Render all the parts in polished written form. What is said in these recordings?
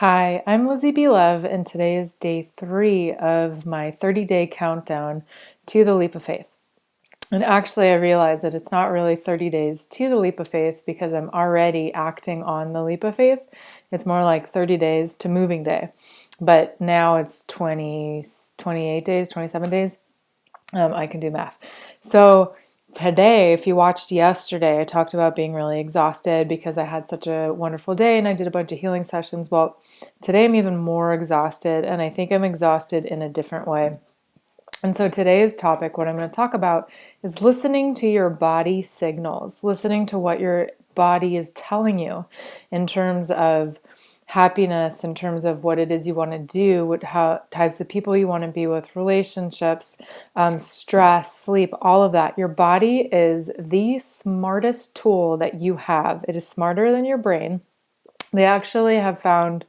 Hi, I'm Lizzy Love, and today is day 3 of my 30-day countdown to the leap of faith. And actually, I realized that it's not really 30 days to the leap of faith because I'm already acting on the leap of faith. It's more like 30 days to moving day. But now it's 20, 28 days, 27 days. I can do math. So today, if you watched yesterday, I talked about being really exhausted because I had such a wonderful day and I did a bunch of healing sessions. Well, today I'm even more exhausted, and I think I'm exhausted in a different way. And so today's topic, what I'm going to talk about, is listening to your body signals, listening to what your body is telling you in terms of happiness, in terms of what it is you want to do, how types of people you want to be with, relationships, stress, sleep, all of that. Your body is the smartest tool that you have. It is smarter than your brain. They actually have found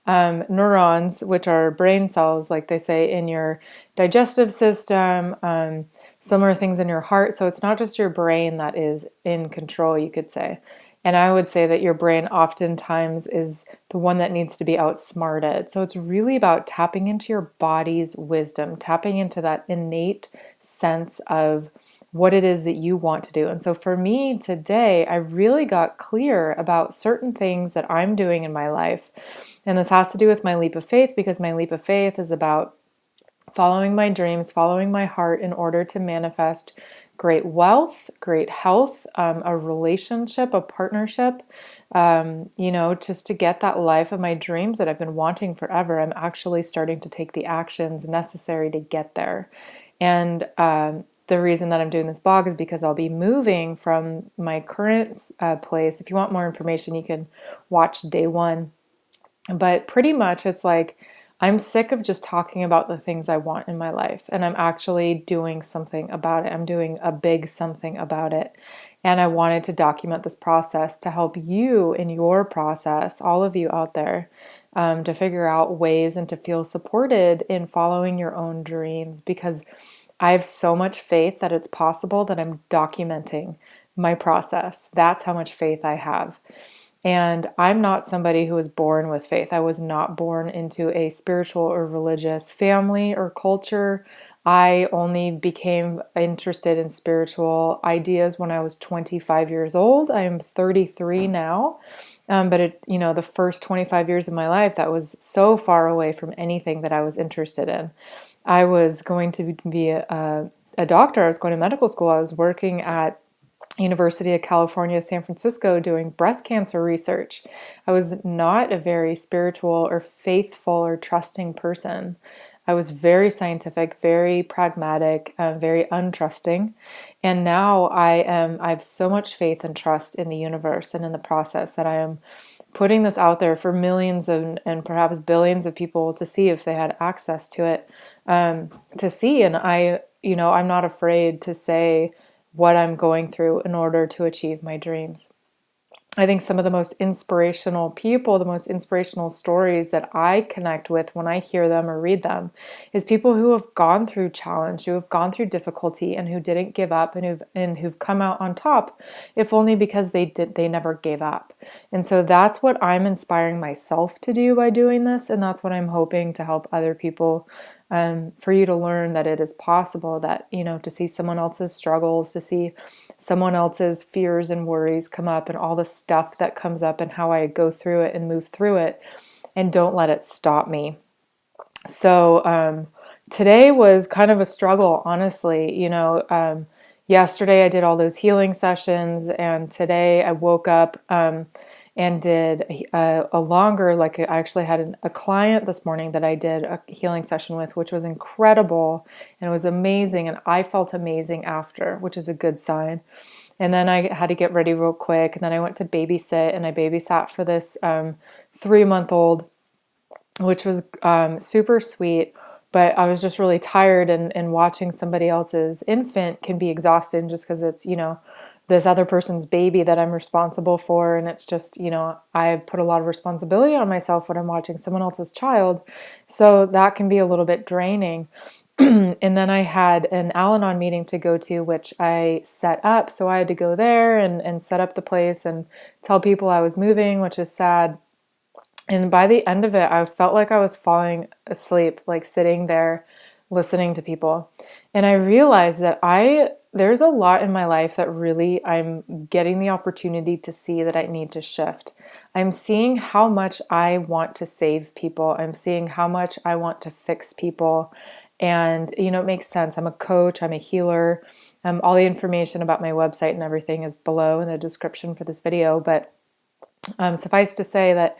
neurons, which are brain cells, like they say, in your digestive system, similar things in your heart. So it's not just your brain that is in control, you could say. And I would say that your brain oftentimes is the one that needs to be outsmarted. So it's really about tapping into your body's wisdom, tapping into that innate sense of what it is that you want to do. And so for me today, I really got clear about certain things that I'm doing in my life. And this has to do with my leap of faith because my leap of faith is about following my dreams, following my heart in order to manifest great wealth, great health, a relationship, a partnership, just to get that life of my dreams that I've been wanting forever. I'm actually starting to take the actions necessary to get there. And the reason that I'm doing this blog is because I'll be moving from my current place. If you want more information, you can watch day 1. But pretty much it's like I'm sick of just talking about the things I want in my life, and I'm actually doing something about it. I'm doing a big something about it. And I wanted to document this process to help you in your process, all of you out there, to figure out ways and to feel supported in following your own dreams, because I have so much faith that it's possible that I'm documenting my process. That's how much faith I have. And I'm not somebody who was born with faith. I was not born into a spiritual or religious family or culture. I only became interested in spiritual ideas when I was 25 years old. I am 33 now. But the first 25 years of my life, that was so far away from anything that I was interested in. I was going to be a doctor. I was going to medical school. I was working at University of California, San Francisco, doing breast cancer research. I was not a very spiritual or faithful or trusting person. I was very scientific, very pragmatic, very untrusting. And now I have so much faith and trust in the universe and in the process that I am putting this out there for millions and perhaps billions of people to see if they had access to it, to see. And I'm not afraid to say what I'm going through in order to achieve my dreams. I think some of the most inspirational people, the most inspirational stories that I connect with when I hear them or read them is people who have gone through challenge, who have gone through difficulty and who didn't give up and who've come out on top, if only because they never gave up. And so that's what I'm inspiring myself to do by doing this, and that's what I'm hoping to help other people, for you to learn that it is possible, that, to see someone else's struggles, to see someone else's fears and worries come up and all the stuff that comes up and how I go through it and move through it, and don't let it stop me. So today was kind of a struggle, honestly. Yesterday I did all those healing sessions, and today I woke up and did a longer, like I actually had a client this morning that I did a healing session with, which was incredible and it was amazing. And I felt amazing after, which is a good sign. And then I had to get ready real quick. And then I went to babysit, and I babysat for this 3-month-old, which was super sweet. But I was just really tired, and watching somebody else's infant can be exhausting just because it's, this other person's baby that I'm responsible for. And it's just, I put a lot of responsibility on myself when I'm watching someone else's child. So that can be a little bit draining. And then I had an Al-Anon meeting to go to, which I set up. So I had to go there and set up the place and tell people I was moving, which is sad. And by the end of it, I felt like I was falling asleep, like sitting there listening to people. And I realized that there's a lot in my life that really I'm getting the opportunity to see that I need to shift. I'm seeing how much I want to save people. I'm seeing how much I want to fix people. And, it makes sense. I'm a coach, I'm a healer. All the information about my website and everything is below in the description for this video. But suffice to say that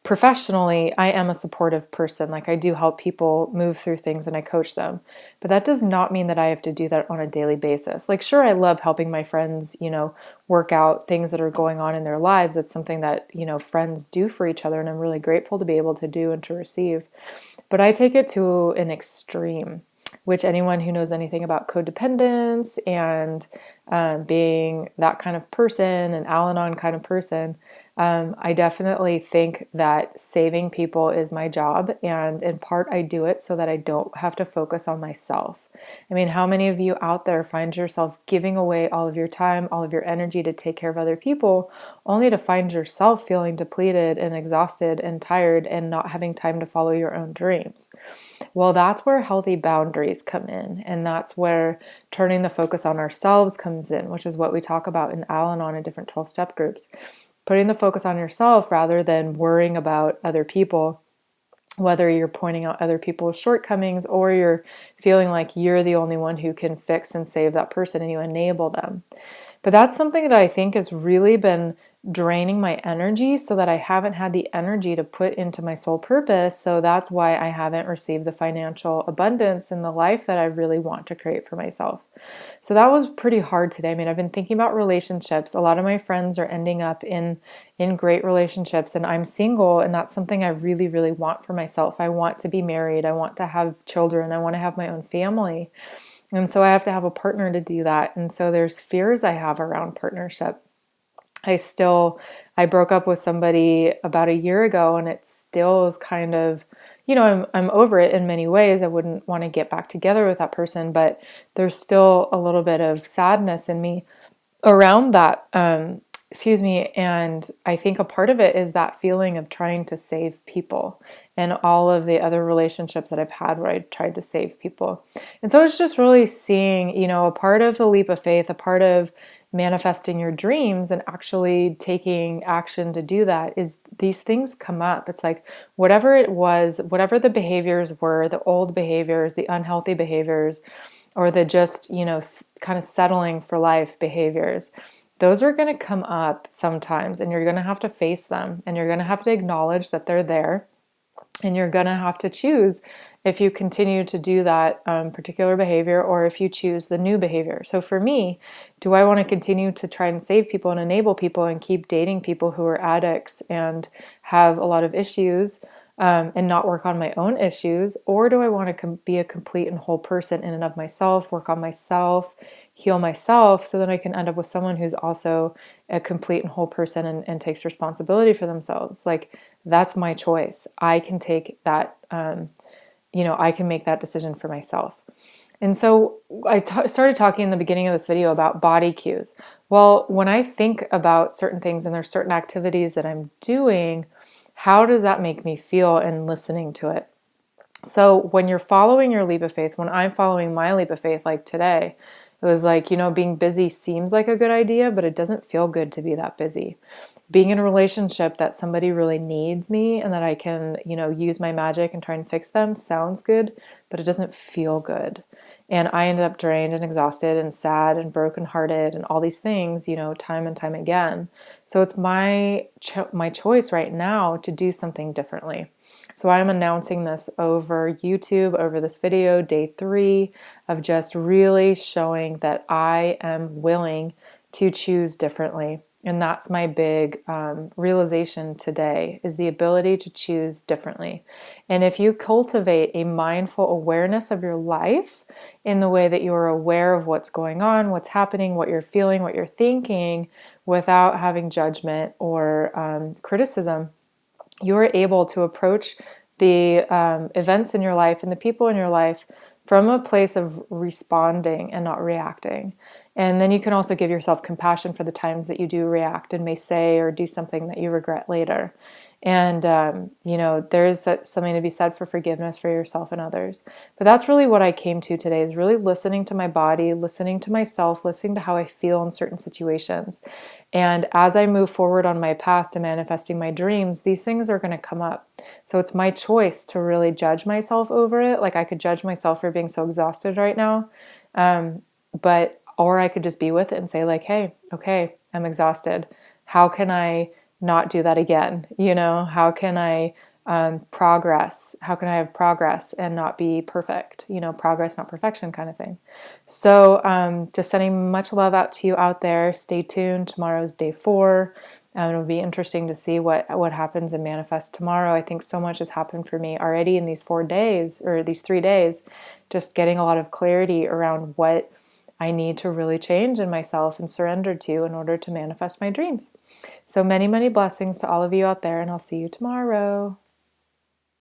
professionally, I am a supportive person. Like, I do help people move through things and I coach them. But that does not mean that I have to do that on a daily basis. Like, sure, I love helping my friends, work out things that are going on in their lives. It's something that, friends do for each other. And I'm really grateful to be able to do and to receive. But I take it to an extreme, which anyone who knows anything about codependence and being that kind of person, an Al-Anon kind of person, I definitely think that saving people is my job. And in part, I do it so that I don't have to focus on myself. I mean, how many of you out there find yourself giving away all of your time, all of your energy to take care of other people, only to find yourself feeling depleted and exhausted and tired and not having time to follow your own dreams? Well, that's where healthy boundaries come in. And that's where turning the focus on ourselves comes in, which is what we talk about in Al-Anon and different 12-step groups. Putting the focus on yourself rather than worrying about other people, whether you're pointing out other people's shortcomings or you're feeling like you're the only one who can fix and save that person and you enable them. But that's something that I think has really been draining my energy so that I haven't had the energy to put into my soul purpose. So that's why I haven't received the financial abundance in the life that I really want to create for myself. So that was pretty hard today. I mean, I've been thinking about relationships. A lot of my friends are ending up in great relationships, and I'm single, and that's something I really, really want for myself. I want to be married. I want to have children. I want to have my own family. And so I have to have a partner to do that. And so there's fears I have around partnership. I broke up with somebody about a year ago, and it still is kind of, I'm over it in many ways. I wouldn't want to get back together with that person, but there's still a little bit of sadness in me around that. Excuse me. And I think a part of it is that feeling of trying to save people and all of the other relationships that I've had where I tried to save people. And so it's just really seeing, a part of the leap of faith, a part of manifesting your dreams and actually taking action to do that is these things come up. It's like whatever it was, whatever the behaviors were, the old behaviors, the unhealthy behaviors, or the just, kind of settling for life behaviors, those are going to come up sometimes, and you're going to have to face them, and you're going to have to acknowledge that they're there, and you're going to have to choose if you continue to do that particular behavior or if you choose the new behavior. So for me, do I want to continue to try and save people and enable people and keep dating people who are addicts and have a lot of issues and not work on my own issues? Or do I want to be a complete and whole person in and of myself, work on myself, heal myself so that I can end up with someone who's also a complete and whole person and takes responsibility for themselves? Like, that's my choice. I can take that, I can make that decision for myself. And so I started talking in the beginning of this video about body cues. Well, when I think about certain things and there's certain activities that I'm doing, how does that make me feel in listening to it? So when you're following your leap of faith, when I'm following my leap of faith, like today, it was like, being busy seems like a good idea, but it doesn't feel good to be that busy. Being in a relationship that somebody really needs me and that I can, use my magic and try and fix them sounds good, but it doesn't feel good. And I ended up drained and exhausted and sad and brokenhearted and all these things, time and time again. So it's my choice right now to do something differently. So I'm announcing this over YouTube, over this video, day 3, of just really showing that I am willing to choose differently. And that's my big realization today, is the ability to choose differently. And if you cultivate a mindful awareness of your life in the way that you are aware of what's going on, what's happening, what you're feeling, what you're thinking, without having judgment or criticism, you're able to approach the events in your life and the people in your life from a place of responding and not reacting. And then you can also give yourself compassion for the times that you do react and may say or do something that you regret later. And, there is something to be said for forgiveness for yourself and others. But that's really what I came to today, is really listening to my body, listening to myself, listening to how I feel in certain situations. And as I move forward on my path to manifesting my dreams, these things are going to come up. So it's my choice to really judge myself over it. Like, I could judge myself for being so exhausted right now. Or I could just be with it and say, like, hey, okay, I'm exhausted. How can I not do that again? How can I progress? How can I have progress and not be perfect? Progress, not perfection kind of thing. So just sending much love out to you out there. Stay tuned. Tomorrow's day 4. It'll be interesting to see what happens and manifests tomorrow. I think so much has happened for me already in these 4 days, or these 3 days, just getting a lot of clarity around what I need to really change in myself and surrender to in order to manifest my dreams. So many, many blessings to all of you out there, and I'll see you tomorrow.